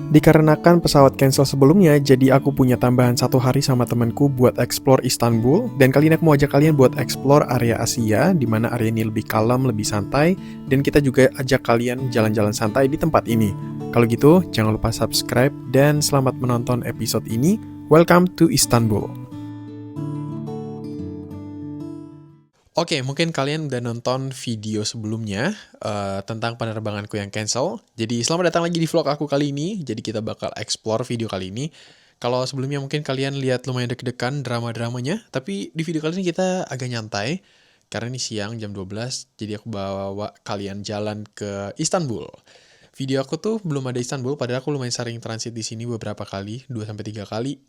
Dikarenakan pesawat cancel sebelumnya, jadi aku punya tambahan 1 hari sama temanku buat explore Istanbul. Dan kali ini aku mau ajak kalian buat explore area Asia, di mana area ini lebih kalem, lebih santai. Dan kita juga ajak kalian jalan-jalan santai di tempat ini. Kalau gitu, jangan lupa subscribe dan selamat menonton episode ini. Welcome to Istanbul. Oke, mungkin kalian udah nonton video sebelumnya tentang penerbanganku yang cancel. Jadi selamat datang lagi di vlog aku kali ini. Jadi kita bakal explore video kali ini. Kalau sebelumnya mungkin kalian lihat lumayan deg-degan drama-dramanya, tapi di video kali ini kita agak nyantai. Karena ini siang jam 12, jadi aku bawa kalian jalan ke Istanbul. Video aku tuh belum ada Istanbul, padahal aku lumayan sering transit di sini beberapa kali, 2-3 kali.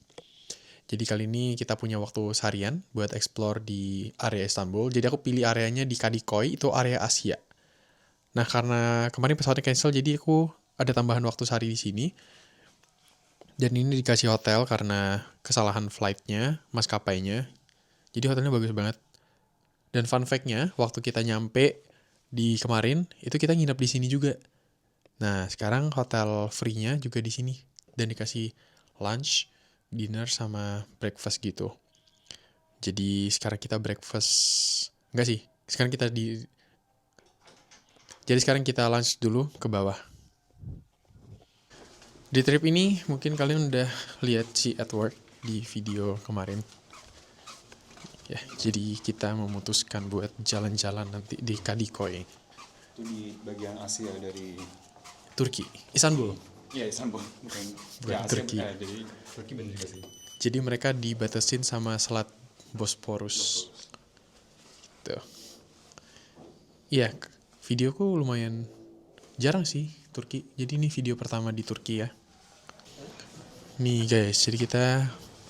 Jadi kali ini kita punya waktu seharian buat explore di area Istanbul. Jadi aku pilih areanya di Kadıköy, itu area Asia. Nah, karena kemarin pesawatnya cancel, jadi aku ada tambahan waktu sehari di sini. Dan ini dikasih hotel karena kesalahan flightnya, maskapainya. Jadi hotelnya bagus banget. Dan fun fact-nya, waktu kita nyampe di kemarin, itu kita nginep di sini juga. Nah, sekarang hotel free-nya juga di sini. Dan dikasih lunch, dinner sama breakfast gitu. Jadi sekarang kita breakfast. Enggak sih. Jadi sekarang kita lunch dulu ke bawah. Di trip ini mungkin kalian udah lihat si Edward di video kemarin. Ya, jadi kita memutuskan buat jalan-jalan nanti di Kadıköy. Itu di bagian Asia dari Turki, Istanbul. Iya, Istanbul, bukan Ya, Turki. Jadi Turki bener juga sih. Jadi mereka dibatasin sama Selat Bosporus. Tuh. Iya, videoku lumayan jarang sih Turki. Jadi ini video pertama di Turki ya. Nih guys, jadi kita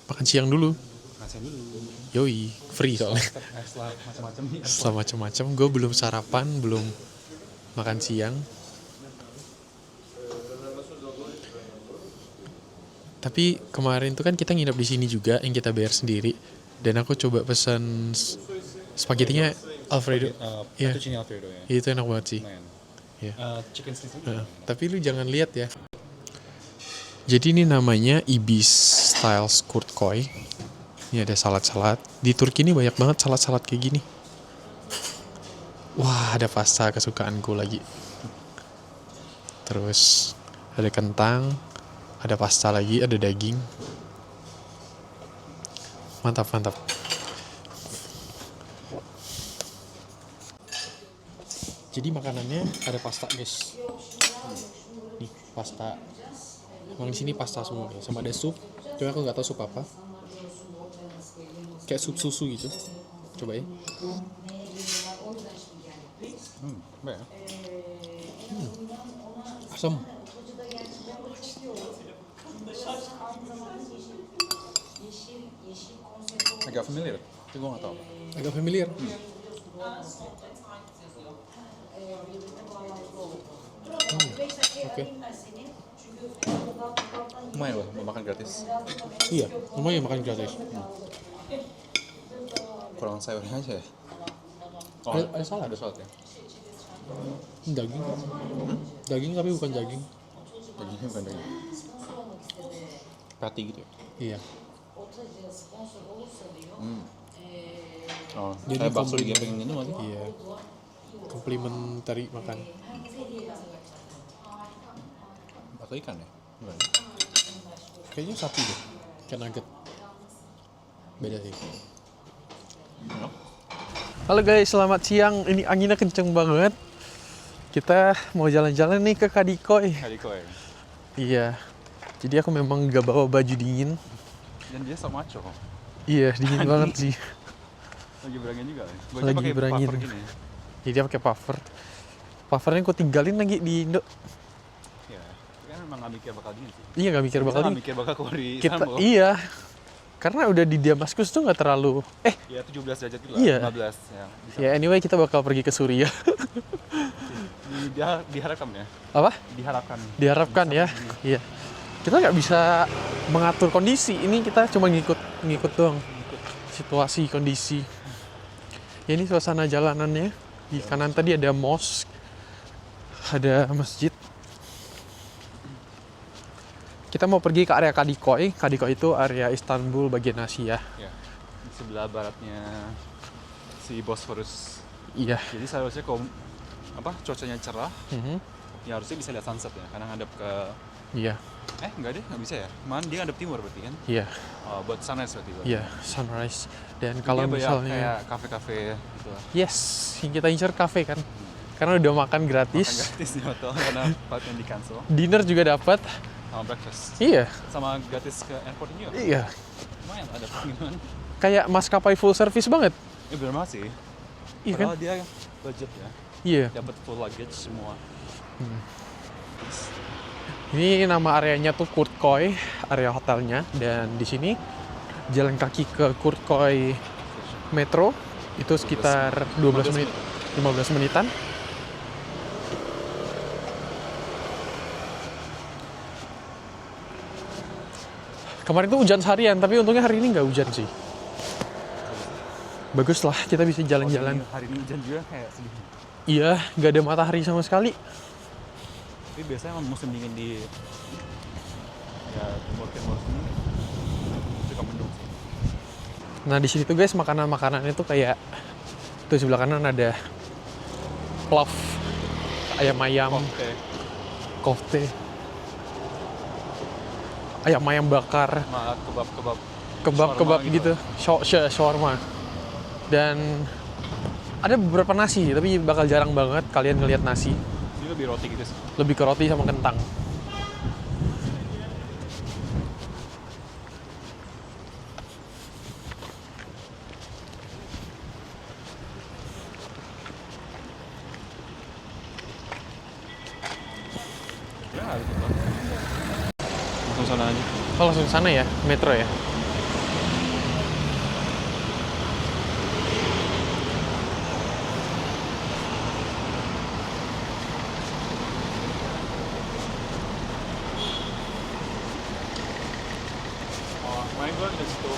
makan siang dulu. Makan dulu. Yoi, free soalnya. Setelah macam-macam nih. Setelah macam-macam, gue belum sarapan, belum makan siang. Tapi kemarin tuh kan kita nginep di sini juga, yang kita bayar sendiri. Dan aku coba pesan spaghettinya Alfredo. Iya. Fettuccine Alfredo ya. Itu enak banget sih. Lumayan. Iya. Chicken slice. Tapi lu jangan lihat ya. Jadi ini namanya Ibis Style Kurtkoy. Ini ada salad-salad. Di Turki ini banyak banget salad-salad kayak gini. Wah, ada pasta kesukaanku lagi. Terus ada kentang, ada pasta lagi, ada daging. Mantap, mantap. Jadi makanannya ada pasta, guys. Nih, pasta. Emang di sini pasta semua ya. Sama ada sup. Cuma aku nggak tahu sup apa. Kayak sup susu gitu. Coba ya. Baik ya. Asam. Agak familiar, tapi gue nggak tahu. Agak familiar. Oke. Lumayan loh, mau makan gratis. Iya, lumayan makan gratis. Kurang sayurnya aja ya. Oh, Ada salad. ada salad ya. Daging. Daging tapi bukan daging. Dagingnya bukan daging. Patty gitu ya. Iya. Oh, Jadi kayak bakso komplit. digepeng gitu nggak sih? Iya. Komplementari makan. Bakso ikan ya? Bukan. Kayaknya sapi deh. Ikan nugget. Beda sih. Oh. Halo guys, selamat siang. Ini anginnya kenceng banget. Kita mau jalan-jalan nih ke Kadıköy. Kadıköy. Iya. Jadi aku memang gak bawa baju dingin. Dan dia sama maco. Iya, dingin banget sih. Lagi berangin juga nih. Lagi berangin. Puffer gini. Jadi dia pakai puffer. Puffernya aku tinggalin lagi di Indo. Iya. Kan memang nggak mikir bakal dingin sih. Iya, gak mikir bakal Nggak dingin. mikir bakal keluar di Kita, Istanbul. iya. Karena udah di Damaskus tuh gak terlalu... Ya 17 derajat gitu lah. Iya. 15 ya. Ya anyway, kita bakal pergi ke Suriah. Diharapkan ya. Apa? Diharapkan. Diharapkan ya. Iya. Kita nggak bisa mengatur kondisi. Ini kita cuma ngikut doang. Situasi, kondisi. Ya ini suasana jalanannya. Di kanan tadi ada mosque. Ada masjid. Kita mau pergi ke area Kadikoy. Kadikoy itu area Istanbul bagian Asia. Ya, di sebelah baratnya si Bosphorus. Iya. Jadi seharusnya kalau cuacanya cerah, Mhm. ya harusnya bisa lihat sunset ya, karena ngadep ke Iya. enggak deh, nggak bisa ya. Man dia ngadep timur berarti kan? Iya. Buat sunrise berarti. Iya, sunrise. Dan kalau Dia banyak misalnya kayak kafe-kafe gitu lah. yes, yang kita incer cafe kan. Karena udah makan Makan gratis. gratis di hotel karena flightnya di cancel. Dinner juga dapat. Sama breakfast. Iya. Sama gratis ke airport juga. Iya. Lumayan ada pengiriman. Kayak maskapai full service banget. Bener banget sih. Iya kan? Padahal dia budget ya. Iya. Dapat full luggage semua. Ini nama areanya tuh Kurtkoy, area hotelnya, dan di sini jalan kaki ke Kurtkoy Metro itu sekitar 12 menit, 15 menitan. Kemarin tuh hujan seharian, tapi untungnya hari ini nggak hujan sih. Bagus lah, kita bisa jalan-jalan. Hari ini hujan juga kayak sedih. Iya, nggak ada matahari sama sekali. Tapi biasanya emang musim dingin di ya timur sini suka mendung sih. Nah di sini tuh guys makanan-makanan itu kayak tuh sebelah kanan ada plov, ayam-ayam, kofte, ayam-ayam bakar, Sama kebab-kebab shawarma gitu, shawarma. Dan ada beberapa nasi, tapi bakal jarang banget kalian ngelihat nasi. Ini lebih roti gitu sih. Lebih ke roti sama kentang. Ya harus itu. Langsung sana aja. Oh langsung sana ya, metro ya. Main gue di situ.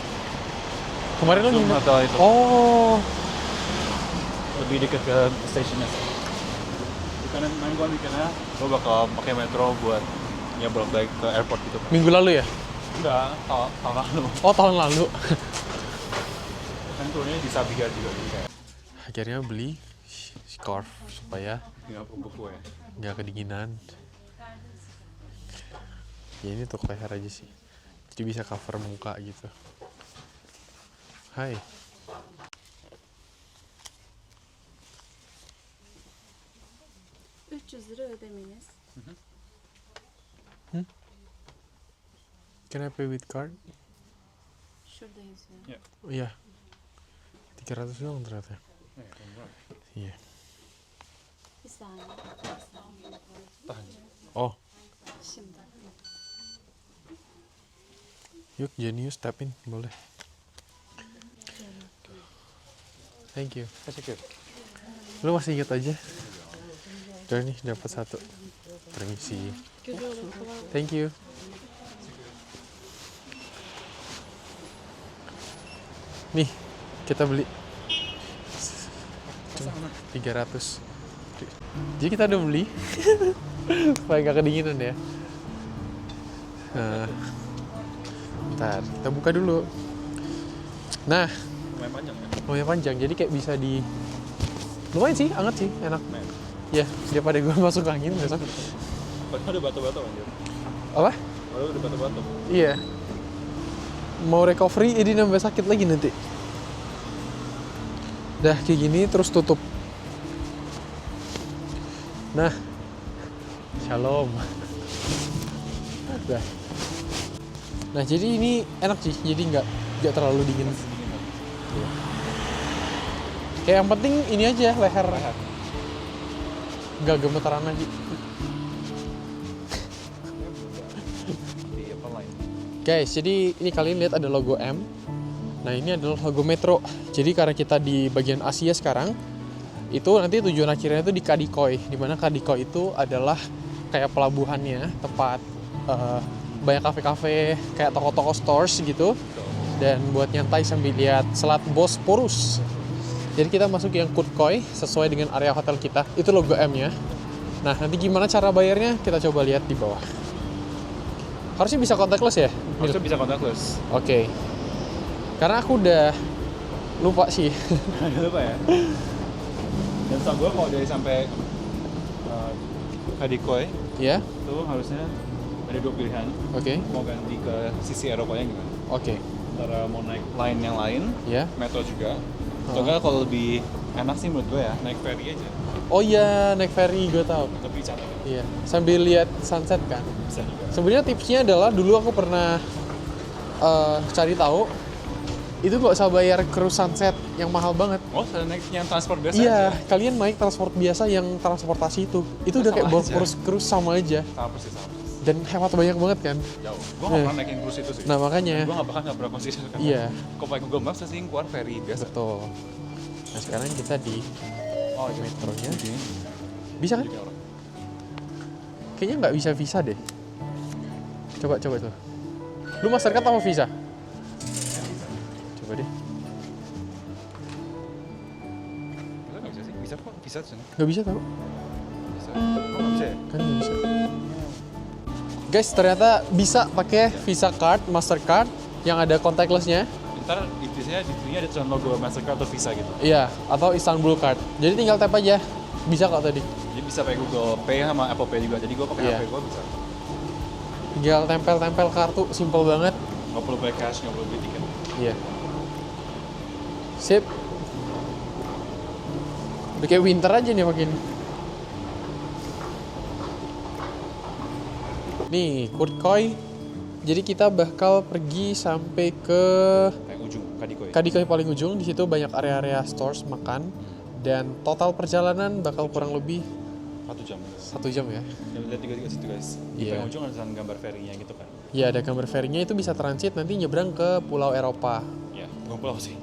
Kemarin lo Langsung nginep. hotel itu. Oh, Lebih dekat ke stasiunnya sih. Karena main gue mikirnya gue bakal pakai metro buat ya balik ke airport gitu. minggu lalu ya? Enggak, tahun lalu. Oh tahun lalu. Kan turunnya di Sabiha juga jadi kayak Akhirnya beli scarf supaya tinggal buku ya. nggak kedinginan. Ya ini untuk leher aja sih. Jadi bisa cover muka gitu. Hai. lira ödemeniz. Can I pay with card? Şurada yazıyor. Ya. Oh iya. 300 doang ternyata. Iya. Bir saniye. Tahan. Oh, Şimdi. yuk Genius tap in, boleh. Thank you. Teşekkür. Lu masih inget aja? Udah nih, dapat satu. Permisi. Thank you. Nih, kita beli. Cuma 300. Jadi kita udah beli. Supaya gak kedinginan ya. Nah, ntar kita buka dulu. Nah, Lumayan panjang ya. lumayan panjang, jadi kayak bisa di... Lumayan sih, anget sih, enak. Lumayan. Ya, daripada gue masuk angin besok. Padahal udah batu-batu anjir. Apa? Padahal udah batu-batu. Iya. Mau recovery, jadi nambah sakit lagi nanti. Dah kayak gini, terus tutup. Nah, shalom. Dah. Nah, jadi ini enak sih, jadi nggak terlalu dingin. Kayak yang penting ini aja, leher. Nggak gemetaran lagi. Iya, apa lain? Guys, jadi ini kalian lihat ada logo M. Nah, ini adalah logo Metro. Jadi karena kita di bagian Asia sekarang, itu nanti tujuan akhirnya itu di Kadikoy. Dimana Kadikoy itu adalah kayak pelabuhannya, tempat banyak kafe-kafe, kayak toko-toko stores gitu. Dan buat nyantai sambil lihat Selat Bosporus. Jadi kita masuk yang Kurtkoy sesuai dengan area hotel kita. Itu logo M-nya. Nah, nanti gimana cara bayarnya? Kita coba lihat di bawah. Harusnya bisa contactless ya? Harusnya bisa contactless. Oke. Karena aku udah lupa sih. Jangan lupa ya. Dan setahu gue kalau dari sampai Kadikoy Ya, itu harusnya ada 2 pilihan. oke. Mau ganti ke sisi Eropanya gimana? Oke. Antara mau naik line yang lain, Ya. metro juga. Atau enggak kalau lebih enak sih menurut gue ya, naik ferry aja. Oh iya, naik ferry gue tahu. Lebih cantik. Iya, sambil lihat sunset kan. Bisa juga. Sebenarnya tipsnya adalah dulu aku pernah cari tahu itu nggak usah bayar cruise sunset yang mahal banget. Oh, saya naik yang transport biasa Iya, aja? kalian naik transport biasa yang transportasi itu udah Sama kayak bawa aja. cruise sama aja Sama persis, sama persis. dan hemat banyak banget kan. Jauh. Gue nggak pernah naikin cruise itu sih. Nah makanya, Gue nggak pernah consider kan. iya Kalau pakai Google Maps sih keluar ferry biasa. betul. Nah sekarang kita di Oh, iya. metronya, Oke. bisa kan? Jadi kayak orang. Kayaknya nggak bisa visa deh. Coba tuh. Lu Mastercard apa Visa? Coba deh. Bisa nggak bisa sih? Bisa kok, bisa tuh. Nggak bisa tau. Bisa. Oh, nggak bisa ya? Kan nggak bisa. Guys, ternyata bisa pakai Visa Card, Mastercard yang ada contactless-nya. Ntar biasanya di sini ada tulisan logo Mastercard atau Visa gitu. Iya, atau Istanbul Card. Jadi tinggal tap aja. Bisa kok tadi. Jadi bisa pakai Google Pay sama Apple Pay juga. Jadi gue pakai Iya. HP gue bisa. Tinggal tempel-tempel kartu, simple banget. Nggak perlu pakai cash, nggak perlu beli tiket. Iya. Sip. Udah kayak winter aja nih makin. Nih, Kurtkoi. Jadi kita bakal pergi sampai ke Kayak ujung, Kadikoy. Kadikoy paling ujung. Di situ banyak area-area stores makan. Dan total perjalanan bakal kurang lebih 1 jam. 1 jam ya. Dan lihat juga situ guys. Di Iya. paling ujung ada tulisan gambar ferry-nya gitu kan. Ya ada gambar ferry-nya itu bisa transit nanti nyebrang ke Pulau Eropa. Iya, bukan pulau sih.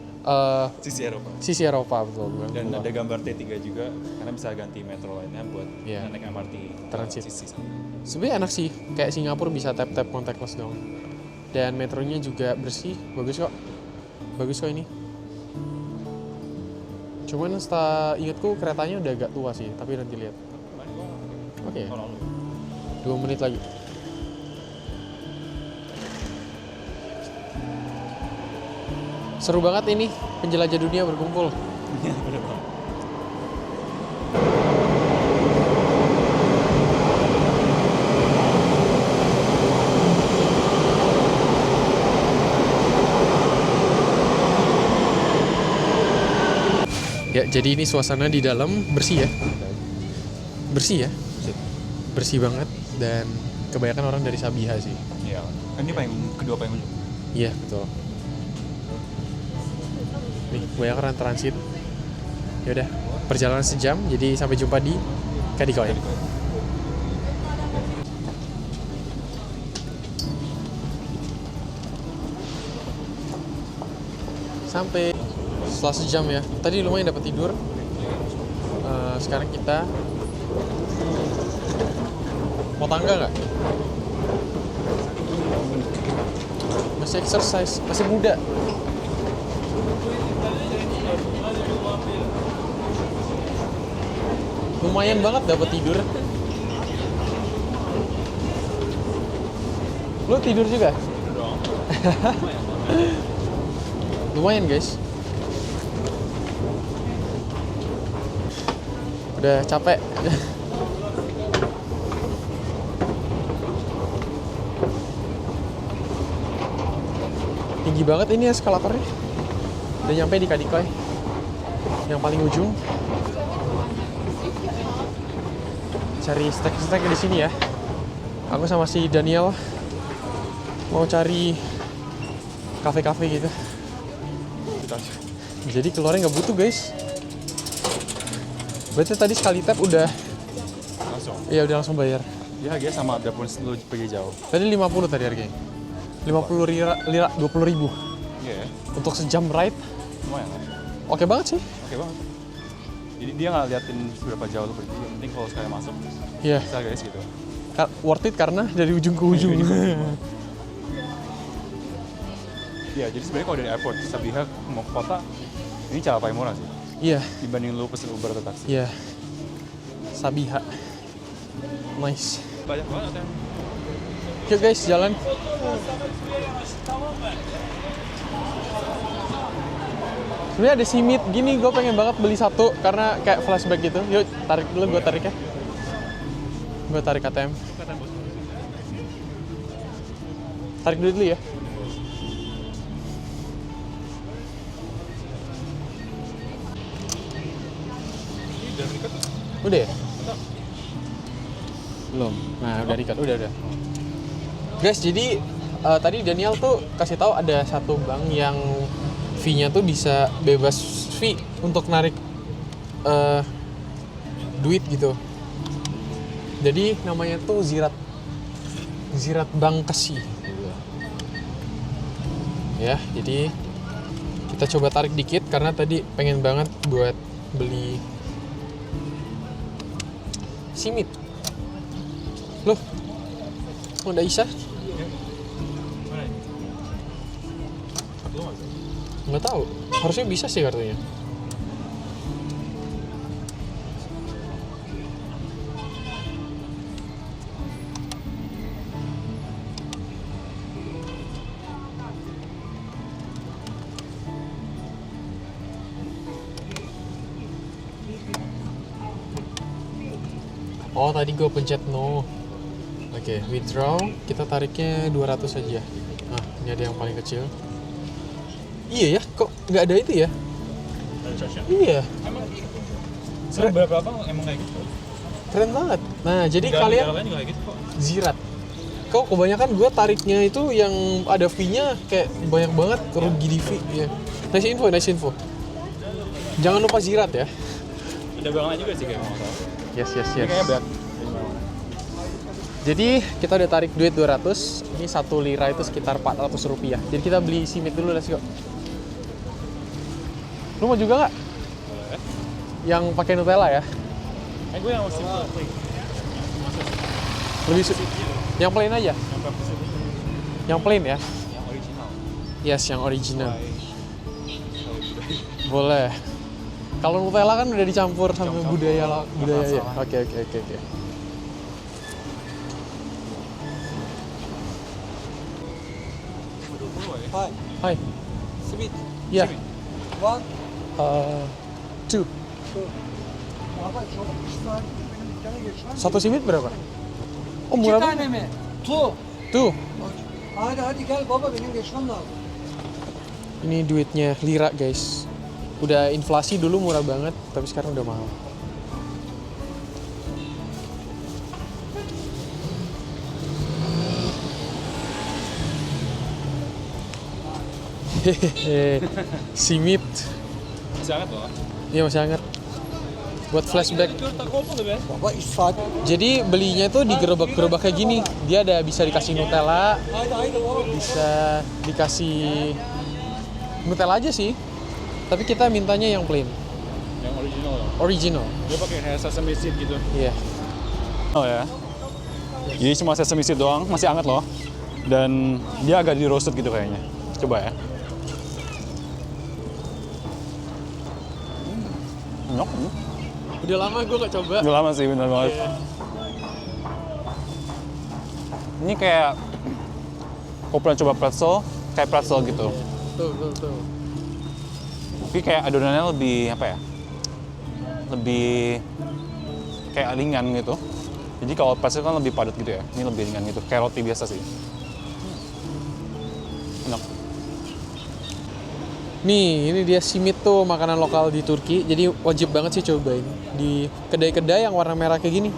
Sisi Eropa. Sisi Eropa betul bukan Dan pulau. ada gambar T3 juga, karena bisa ganti metro lainnya buat Iya. naik MRT Transit. sisi sana. Sebenarnya enak sih, kayak Singapura bisa tap-tap contactless dong. Dan metronya juga bersih, bagus kok ini. Cuman setelah ingatku keretanya udah agak tua sih, tapi nanti lihat. Kemarin gua Oke, tahun lalu. 2 menit lagi. Seru banget ini, penjelajah dunia berkumpul. Iya, bener banget. Ya, jadi ini suasana di dalam bersih ya. Bersih ya, bersih banget dan kebanyakan orang dari Sabiha sih. Iya. Kan ini kedua paling ujung. Iya, betul. Nih, banyak orang transit. Ya udah, perjalanan sejam, jadi sampai jumpa di Kadikoy. Sampai setelah sejam ya. Tadi lumayan dapat tidur. Sekarang kita mau tangga nggak? Masih exercise, masih muda. Lumayan banget dapat tidur. Lu tidur juga? Lumayan guys. Udah capek. Tinggi banget ini eskalatornya. Udah nyampe di Kadikoy yang paling ujung. Cari snack di sini ya. Aku sama si Daniel mau cari kafe-kafe gitu. Jadi keluarnya nggak butuh guys. Berarti tadi sekali tap udah, Langsung. ya udah langsung bayar. Ya harganya sama biarpun lu pergi jauh. Tadi 50 tadi harganya. 50 lira 20 ribu Iya ya. untuk sejam ride. Lumayan lah. Oke banget sih. Oke banget. Jadi dia nggak liatin seberapa jauh lu pergi. Yang penting kalau sekali masuk, Iya. bisa guys gitu. Worth it karena dari ujung ke ujung. Iya, jadi sebenarnya kalau dari airport Sabiha mau ke kota, ini cara paling murah sih. Iya, Dibanding lu pesen Uber atau taksi. iya. Sabiha. Nice. Banyak banget yang Yuk guys, jalan. Sebenarnya ada simit gini, gue pengen banget beli satu karena kayak flashback gitu. Yuk, tarik dulu, gue tarik ya. Gue tarik ATM. Tarik dulu ya. Udah ya? Belum. Nah, udah record, udah. Guys, jadi tadi Daniel tuh kasih tahu ada satu bank yang fee-nya tuh bisa bebas fee untuk narik duit gitu. Jadi namanya tuh Ziraat Bank Kesi. Ya, jadi kita coba tarik dikit karena tadi pengen banget buat beli simit. Loh, udah Isa? Nggak tahu, harusnya bisa sih kartunya. Oh, tadi gue pencet no. Oke, withdraw. Kita tariknya 200 aja. Nah, ini ada yang paling kecil. Iya ya, kok nggak ada itu ya? Ada charge-nya? Iya, Sekarang berapa emang kayak gitu? keren banget. Nah, jadi Negara kalian lain juga kayak gitu kok. Ziraat. Kok kebanyakan gue tariknya itu yang ada fee-nya kayak banyak banget rugi di fee. Ya. Nice info. Jangan lupa Ziraat ya. Ada bank lain juga sih kayak masalah. Yes. Ini kayaknya berat. Jadi kita udah tarik duit 200. Ini 1 lira itu sekitar 400 rupiah. Jadi kita beli simit dulu, let's go. Lu mau juga nggak? Boleh. Yang pakai Nutella ya? Gue yang masih plain. Lebih yang plain aja. Yang pepes itu. Yang plain ya? Yang original. Yes, yang original. Why? Boleh. Kalau Nutella kan udah dicampur sama Campur. budaya Nggak ya. masalah. Oke. Hi, Hai. sweet. Ya. One, 2. baba çok ısrar benim dükkana geçmem. Satu simit berapa? Oh, İki murah tane banget. mi? Two. Tuh, Hadi gel baba benim geçmem lazım. ini duitnya lira, guys. Udah inflasi dulu murah banget, tapi sekarang udah mahal. Hehehe, simit. Masih hangat loh. Iya masih hangat. Buat flashback. Baba ispat. Jadi belinya tuh di gerobak-gerobak kayak gini. Dia ada bisa dikasih Nutella, Haydi baba. bisa dikasih Nutella aja sih. Tapi kita mintanya yang plain, Yang original loh. original. Dia pakai kayak sesame seed gitu. Iya. Oh ya. Jadi cuma sesame seed doang, masih hangat loh. Dan dia agak di roasted gitu kayaknya. Coba ya. Enak. Udah lama gue nggak coba. Udah lama sih, bener banget. Iya. Ini kayak kau pernah coba pretzel, kayak pretzel gitu. Tuh. Tapi kayak adonannya lebih apa ya? Lebih kayak ringan gitu. Jadi kalau pretzel kan lebih padat gitu ya. Ini lebih ringan gitu, kayak roti biasa sih. Enak. Nih, ini dia simit tuh, makanan lokal di Turki. Jadi wajib banget sih cobain di kedai-kedai yang warna merah kayak gini.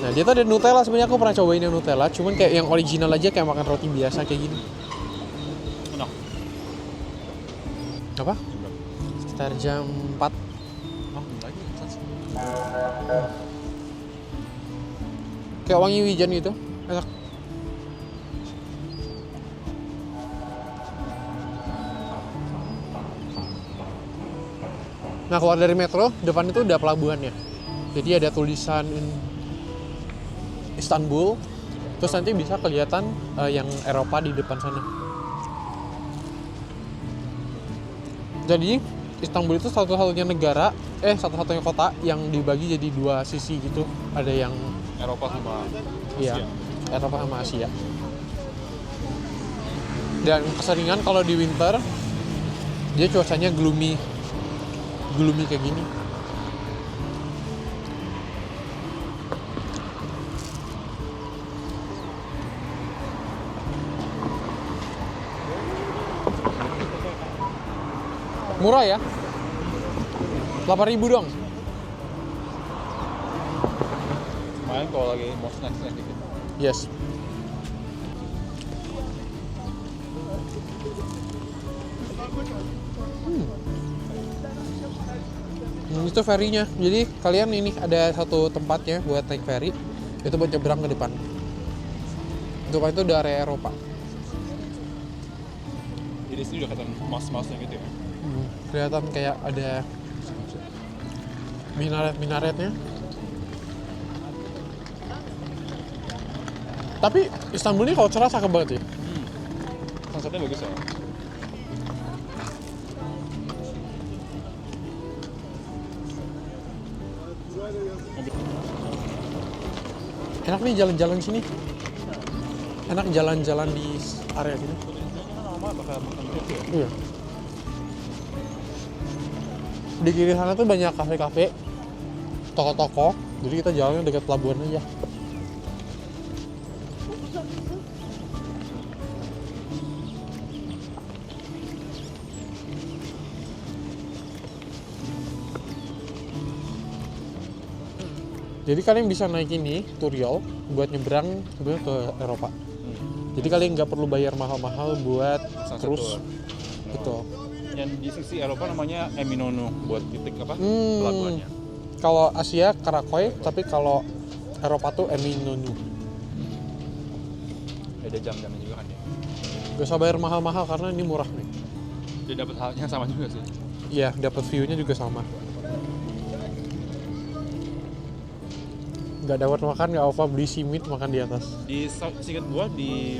Nah, dia tuh ada Nutella. Sebenarnya aku pernah cobain yang Nutella, cuman kayak yang original aja, kayak makan roti biasa kayak gini. Enak. Apa? Sekitar jam 4. Kayak wangi wijen gitu. Enak. Nah, keluar dari metro, depan itu udah pelabuhannya. Jadi ada tulisan Istanbul, terus nanti bisa kelihatan yang Eropa di depan sana. Jadi Istanbul itu satu-satunya satu-satunya kota yang dibagi jadi dua sisi gitu. Ada yang Eropa sama iya, Asia. Eropa sama Asia. Dan keseringan kalau di winter dia cuacanya gloomy kayak gini. Murah ya? 8.000 dong. Lumayan kalau lagi mau snack-snack dikit. Yes. Itu ferry-nya. Jadi kalian ini ada satu tempatnya buat naik ferry. Itu buat nyebrang ke depan. Depan itu udah area Eropa. Jadi sini udah kelihatan mas-masnya gitu ya. Kelihatan kayak ada minaret-minaretnya. Tapi Istanbul ini kalau cerah cakep banget sih. Sunsetnya bagus ya. Enak nih jalan-jalan sini. Enak jalan-jalan di area sini. Lama bakal makan gitu ya. Iya. Di kiri sana tuh banyak kafe-kafe, toko-toko. Jadi kita jalannya dekat pelabuhan aja. Jadi kalian bisa naik ini, Turiol, buat nyebrang sebenarnya ke Eropa. Jadi kalian nggak perlu bayar mahal-mahal buat Sunset cruise. tour. Betul. Yang di sisi Eropa namanya Eminonu buat titik apa? Hmm. Pelabuhannya. Kalau Asia Karakoy, tapi kalau Eropa tuh Eminonu. Ada jam-jamnya juga kan ya. Gak usah bayar mahal-mahal karena ini murah nih. Dia dapat halnya sama juga sih. Iya, dapat view-nya juga sama. Nggak dapat makan, nggak apa beli simit makan di atas. Di singkat gua di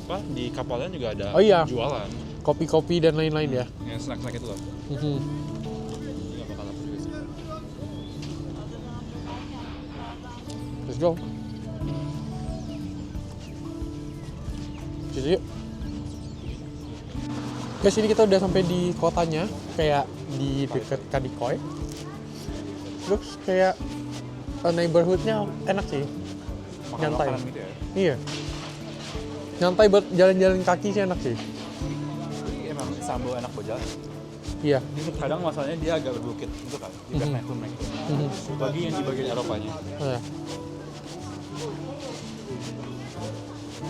apa di kapalnya juga ada Oh iya. jualan Kopi-kopi dan lain-lain ya. yang snack-snack itu loh. Mhm. Jadi nggak bakal lapar juga sih. Let's go. Jadi yuk. Guys, ini kita udah sampai di kotanya, kayak di dekat Kadikoy. Terus kayak neighborhood-nya enak sih. Nyantai. Makanan gitu ya. Iya. Nyantai buat jalan-jalan kaki sih enak sih. Jadi emang Istanbul enak buat jalan. Iya. Kadang masalahnya dia agak berbukit gitu kan. Dia naik turun naik turun. Bagi yang di bagian Eropanya. Iya.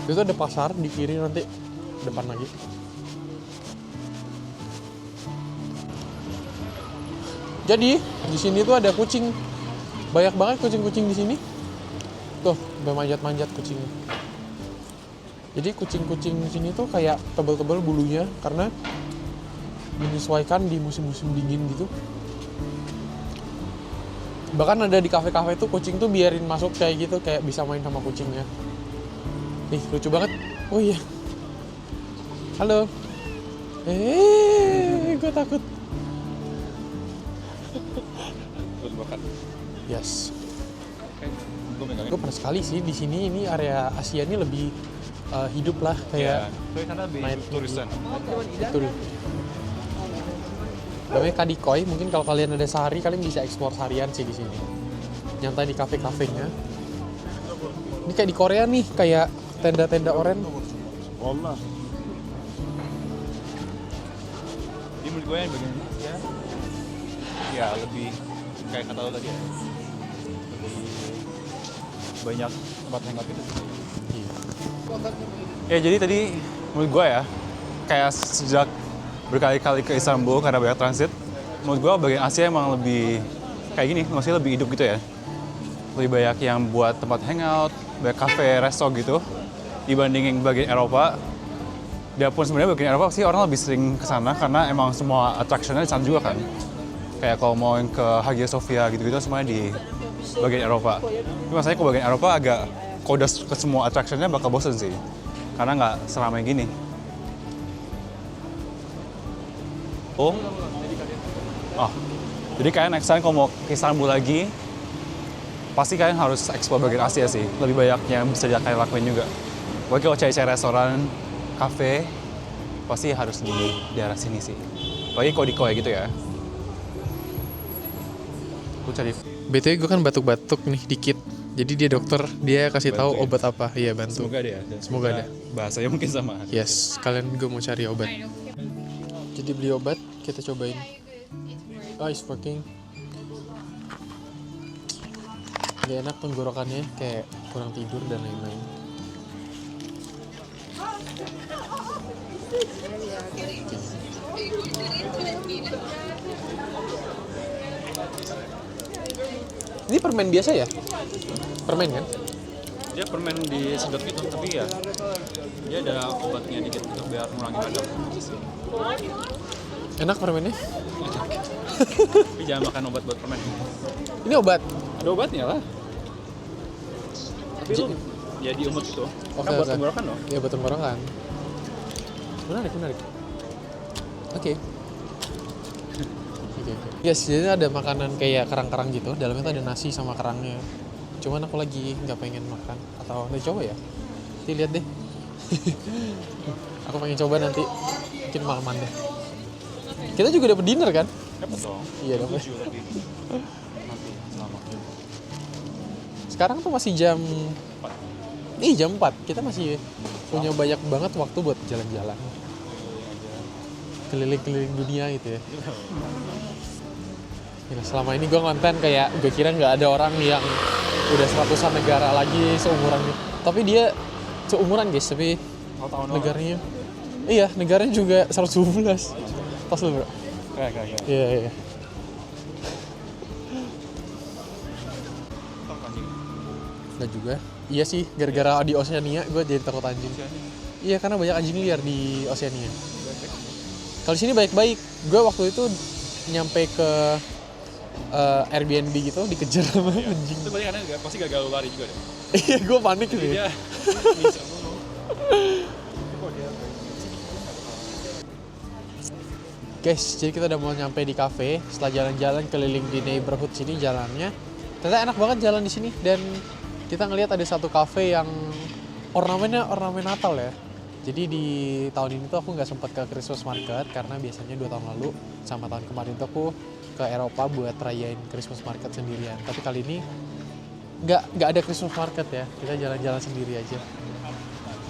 Itu ada pasar di kiri nanti depan lagi. Jadi di sini tuh ada kucing, banyak banget kucing-kucing di sini. Tuh, bermanjat-manjat kucing. Jadi kucing-kucing di sini tuh kayak tebel-tebel bulunya karena menyesuaikan di musim-musim dingin gitu. Bahkan ada di kafe-kafe tuh kucing tuh biarin masuk kayak gitu, kayak bisa main sama kucingnya. Nih, lucu banget. Oh iya. Halo. Gue takut. Buat makan. Yes. Oke, gue megangin. Gue pernah sekali sih di sini, ini area Asia ini lebih hidup lah kayak Soalnya karena lebih night turisan. itu. Namanya Kadikoy, mungkin kalau kalian ada sehari kalian bisa eksplor seharian sih di sini. Nyantai di kafe-kafenya. Ini kayak di Korea nih, kayak tenda-tenda oren. Wallah. Di menurut gue yang bagian ini ya lebih kayak kata lo tadi ya. Lebih banyak tempat hangout gitu. Iya. Ya jadi tadi menurut gue ya kayak sejak berkali-kali ke Istanbul karena banyak transit, menurut gue bagian Asia emang lebih kayak gini, maksudnya lebih hidup gitu ya. Lebih banyak yang buat tempat hangout, banyak cafe, resto gitu dibandingin bagian Eropa. Dia pun sebenarnya bagian Eropa sih orang lebih sering ke sana karena emang semua attraction-nya di sana juga kan. Kayak kalau mau yang ke Hagia Sophia gitu-gitu semuanya di bagian Eropa. Tapi masalahnya ke bagian Eropa agak kalau udah ke semua attraction-nya bakal bosen sih. Karena nggak seramai gini. Oh, jadi kayak next time kalau mau ke Istanbul lagi, pasti kalian harus explore bagian Asia sih. Lebih banyak yang bisa kalian lakuin juga. Pokoknya kalau cari-cari restoran, cafe, pasti harus di daerah sini sih. Apalagi kalau di Korea gitu ya. Aku cari BTW gue kan batuk-batuk nih dikit. Jadi dia dokter, dia kasih tahu Bantu ya? obat apa. Iya, bantu. semoga ada ya. Dan Semoga ada. Bahasanya mungkin sama. Yes, kalian gue mau cari obat. Jadi beli obat, kita cobain. Oh, it's working. Gak enak tenggorokannya, kayak kurang tidur dan lain-lain. Ini permen biasa ya? Permen kan? Dia permen disedot gitu, tapi ya dia ada obatnya dikit untuk biar ngurangin radang. Enak permennya? Tapi jangan makan obat buat permen. Ini obat? Ada obatnya lah. Tapi lu ya diumut gitu. Oke, Kan buat oke. tenggorokan loh. Iya, buat tenggorokan. Menarik. Oke. Oke. Yes, jadi ada makanan kayak kerang-kerang gitu. Dalamnya tuh ada nasi sama kerangnya. Cuman aku lagi nggak pengen makan. Atau nanti coba ya? Nanti lihat deh. Aku pengen coba nanti. Mungkin malaman deh. Kita juga dapat dinner kan? Dapat dong. Iya, dapat. 7 tapi nanti selama. Sekarang tuh masih jam... jam 4. Kita masih punya banyak banget waktu buat jalan-jalan. Keliling-keliling dunia gitu ya. Gila, selama ini gue konten kayak gue kira nggak ada orang yang udah 100-an negara lagi seumuran gitu. Tapi dia seumuran guys, tapi negaranya iya, negaranya juga 112. Tas lu bro. Kayak. Iya. Nggak juga. Iya sih, gara-gara di Oceania gue jadi takut anjing. Iya, karena banyak anjing liar di Oceania. Kalau di sini baik-baik. Gue waktu itu nyampe ke Airbnb gitu, dikejar sama anjing. Itu berarti karena pasti gagal lari juga deh. Iya, gue panik gitu ya. Dia bisa mulu. Guys, jadi kita udah mau nyampe di cafe. Setelah jalan-jalan keliling di neighborhood sini jalannya, ternyata enak banget jalan di sini. Dan kita ngelihat ada satu cafe yang ornamen Natal ya. Jadi di tahun ini tuh aku nggak sempat ke Christmas market karena biasanya 2 tahun lalu sama tahun kemarin tuh aku ke Eropa buat rayain Christmas market sendirian. Tapi kali ini nggak ada Christmas market ya. Kita jalan-jalan sendiri aja.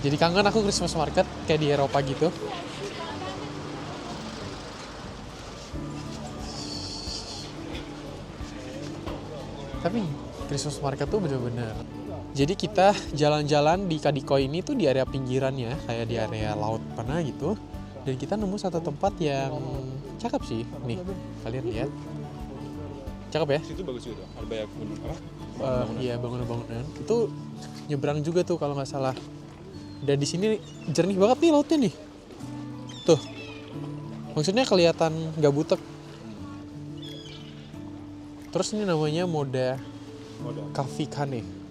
Jadi kangen aku Christmas market kayak di Eropa gitu. Tapi Christmas market tuh bener-bener. Jadi kita jalan-jalan di Kadiko ini tuh di area pinggirannya, kayak di area laut mana gitu. Dan kita nemu satu tempat yang cakep sih. Nih, kalian lihat. Cakep ya? Situ bagus juga tuh. Ada banyak gunung apa? Iya, bangunan-bangunan. Itu nyebrang juga tuh kalau nggak salah. Dan di sini jernih banget nih lautnya nih. Tuh. Maksudnya kelihatan nggak butek. Terus ini namanya Moda Kafikane.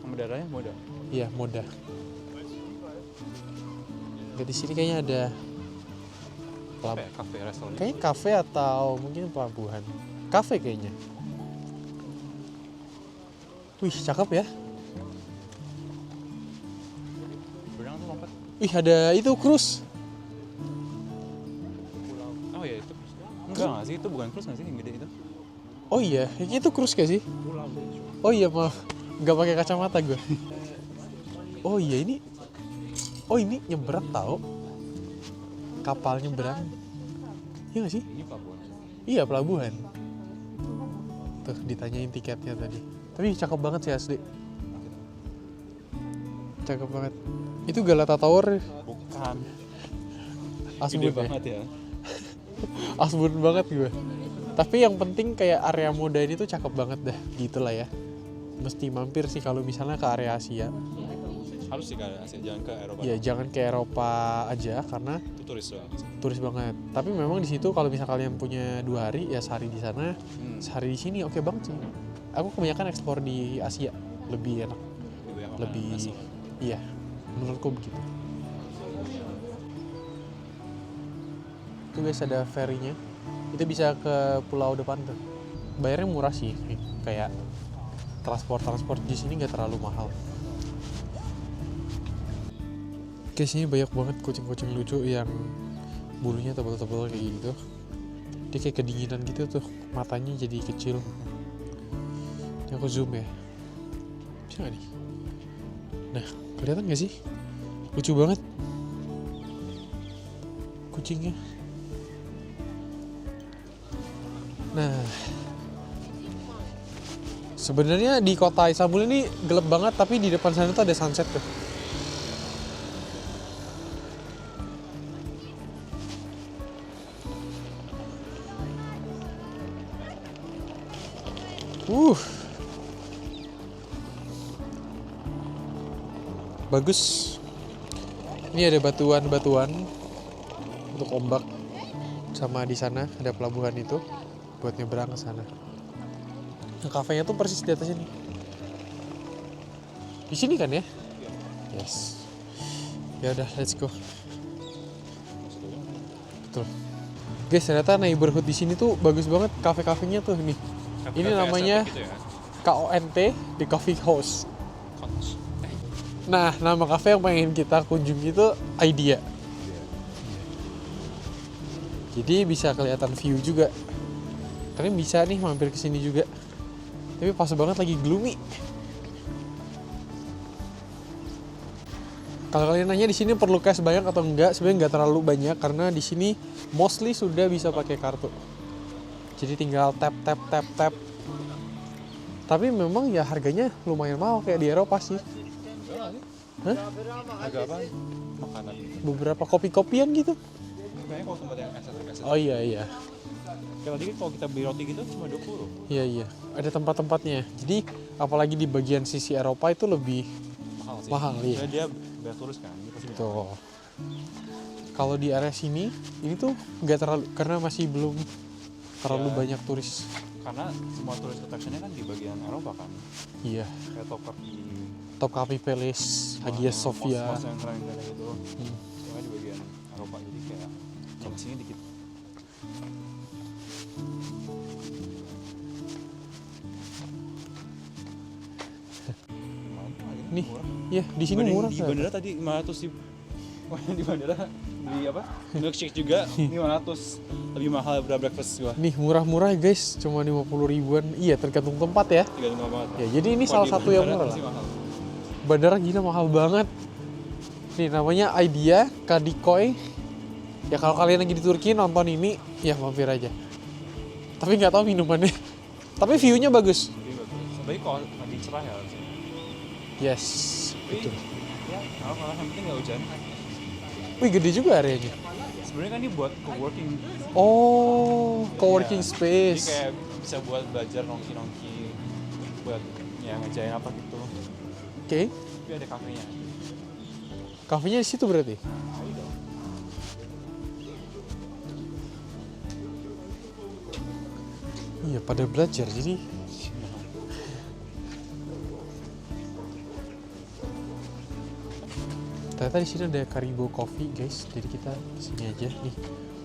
Sama darahnya Moda. Iya, Moda. Di sini kayaknya ada Kafe, restoran. kayaknya kafe atau mungkin pelabuhan. Kafe kayaknya. Wih, cakep ya. Berenang tuh lompat. Wih, ada itu cruise. Oh iya itu. Enggak nggak sih, itu bukan cruise nggak sih yang gede itu? Oh iya, itu cruise gak sih? Oh iya, maaf. Nggak pakai kacamata gue. Oh iya, ini nyebrang tau. Kapal nyebrang. Iya gak sih? Ini pelabuhan. Iya, pelabuhan. Tuh, ditanyain tiketnya tadi. Tapi cakep banget sih asli. Cakep banget. Itu Galata Tower. Bukan. Asbun Gede ya? banget ya. Asbun banget gue. Tapi yang penting kayak area Moda ini tuh cakep banget dah. Gitu lah ya. Mesti mampir sih kalau misalnya ke area Asia. Harus sih ke Asia, jangan ke Eropa. Ya jangan ke Eropa aja karena Itu turis doang. turis banget. Tapi memang di situ kalau misal kalian punya 2 hari ya sehari di sana, sehari di sini oke banget sih. Aku kebanyakan eksplor di Asia, lebih enak, lebih iya, menurutku begitu. Itu guys ada ferry-nya. Itu bisa ke pulau depan tuh. Bayarnya murah sih, kayak transport di sini nggak terlalu mahal. Oke, sini banyak banget kucing-kucing lucu yang bulunya tebal-tebal kayak gitu. Dia kayak kedinginan gitu tuh, matanya jadi kecil. Ini aku zoom ya, bisa nggak nih? Nah, kelihatan nggak sih? Lucu banget kucingnya. Nah, sebenarnya di kota Istanbul ini gelap banget, tapi di depan sana tuh ada sunset tuh. Bagus. Ini ada batuan-batuan untuk ombak. Sama di sana ada pelabuhan itu buat nyebrang ke sana. Nah, kafenya tuh persis di atas ini. Di sini kan ya? Yes. Ya udah, let's go. Betul. Guys, ternyata neighborhood di sini tuh bagus banget kafe-kafenya tuh nih. Ini namanya KONT, The Coffee House. Nah, nama kafe yang pengen kita kunjungi itu Idea. Jadi bisa kelihatan view juga. Kalian bisa nih mampir ke sini juga. Tapi pas banget lagi gloomy. Kalau kalian nanya di sini perlu cash banyak atau enggak, sebenarnya nggak terlalu banyak karena di sini mostly sudah bisa pakai kartu. Jadi tinggal tap. Tapi memang ya harganya lumayan mahal kayak di Eropa sih. Hah? Agak apa? Makanan. Beberapa kopi-kopian gitu. Kayaknya kalau tempat yang eset. Oh iya. Kayak tadi kan kalau kita beli roti gitu cuma 20. Iya. Ada tempat-tempatnya. Jadi apalagi di bagian sisi Eropa itu lebih Mahal sih. mahal, iya. Karena dia bayar turis kan. Dia pasti Tuh. Kalau di area sini, ini tuh nggak terlalu, karena masih belum terlalu Ya. banyak turis. Karena semua turis attraction-nya kan di bagian Eropa kan. Iya. Kayak Topkapi Palace, Hagia Sophia. Mos yang keren kayak gitu. Hmm. Semuanya di bagian Eropa jadi kayak kalau sini dikit. Nih, iya di sini murah. Di kan? bandara tadi 500 sih. Di bandara beli apa? Milkshake juga 500. Lebih mahal daripada breakfast gua. Nih murah-murah guys, cuma 50 ribuan. Iya tergantung tempat ya. 35 banget. Ya jadi ini Kalau salah di satu yang bandara murah lah. pasti mahal. Bandara gila mahal banget. Nih namanya Idea Kadikoy. Ya kalau kalian lagi di Turki nonton ini, ya mampir aja. Tapi nggak tahu minumannya. Tapi view-nya bagus. Jadi bagus. Tapi kalau lagi cerah ya harusnya. Yes, Tapi, betul. ya, kalau yang penting nggak hujan. Wih gede juga areanya. Sebenarnya kan ini buat co-working. Oh, co-working Iya. Jadi space. kayak bisa buat belajar nongki-nongki, buat ya ngerjain apa gitu. Oke, Tapi ada kafenya. kafenya di situ berarti. Iya, pada belajar jadi. Ternyata di sini ada Karibo Coffee, guys. Jadi kita sini aja nih.